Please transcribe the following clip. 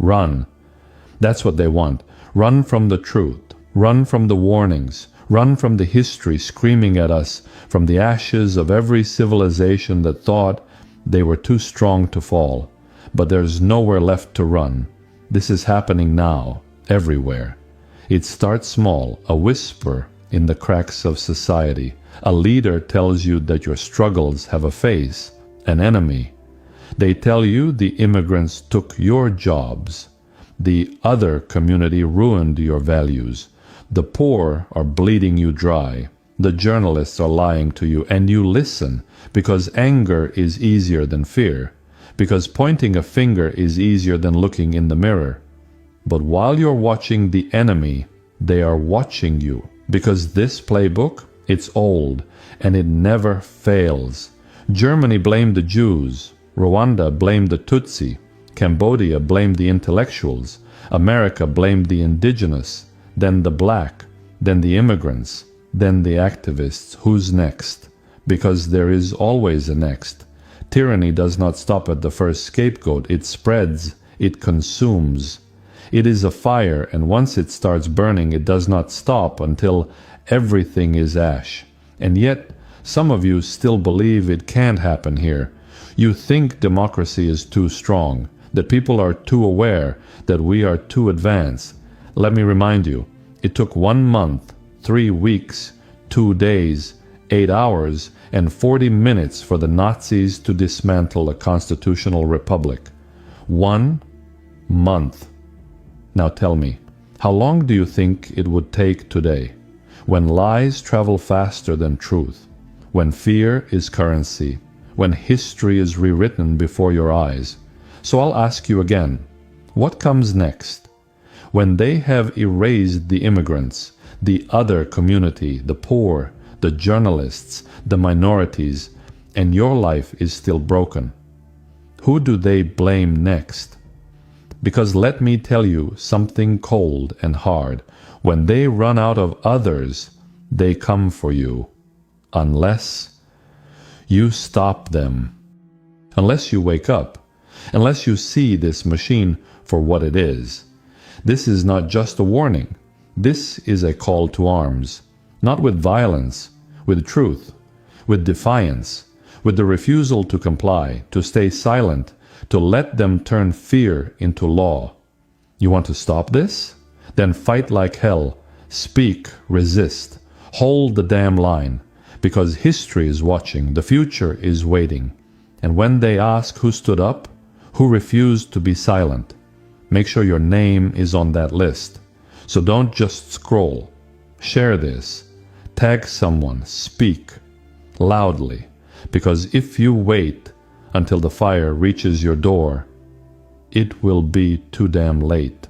Run. That's what they want. Run from the truth. Run from the warnings. Run from the history screaming at us from the ashes of every civilization that thought they were too strong to fall. But there's nowhere left to run. This is happening now, everywhere. It starts small, a whisper in the cracks of society. A leader tells you that your struggles have a face, an enemy. They tell you the immigrants took your jobs. The other community ruined your values. The poor are bleeding you dry. The journalists are lying to you, and you listen because anger is easier than fear, because pointing a finger is easier than looking in the mirror. But while you're watching the enemy, they are watching you, because this playbook, it's old, and it never fails. Germany blamed the Jews. Rwanda blamed the Tutsi. Cambodia blamed the intellectuals. America blamed the indigenous, then the black, then the immigrants, then the activists. Who's next? Because there is always a next. Tyranny does not stop at the first scapegoat. It spreads, it consumes. It is a fire, and once it starts burning, it does not stop until everything is ash. And yet, some of you still believe it can't happen here. You think democracy is too strong, that people are too aware, that we are too advanced. Let me remind you, it took 1 month, 3 weeks, 2 days, 8 hours, and 40 minutes for the Nazis to dismantle a constitutional republic. 1 month. Now tell me, how long do you think it would take today, when lies travel faster than truth, when fear is currency, when history is rewritten before your eyes? So I'll ask you again, what comes next? When they have erased the immigrants, the other community, the poor, the journalists, the minorities, and your life is still broken, who do they blame next? Because let me tell you something cold and hard. When they run out of others, they come for you. Unless you stop them. Unless you wake up. Unless you see this machine for what it is. This is not just a warning. This is a call to arms. Not with violence, with truth, with defiance, with the refusal to comply, to stay silent, to let them turn fear into law. You want to stop this? Then fight like hell. Speak, resist. Hold the damn line. Because history is watching, the future is waiting. And when they ask who stood up, who refused to be silent, make sure your name is on that list. So don't just scroll. Share this. Tag someone. Speak loudly. Because if you wait until the fire reaches your door, it will be too damn late.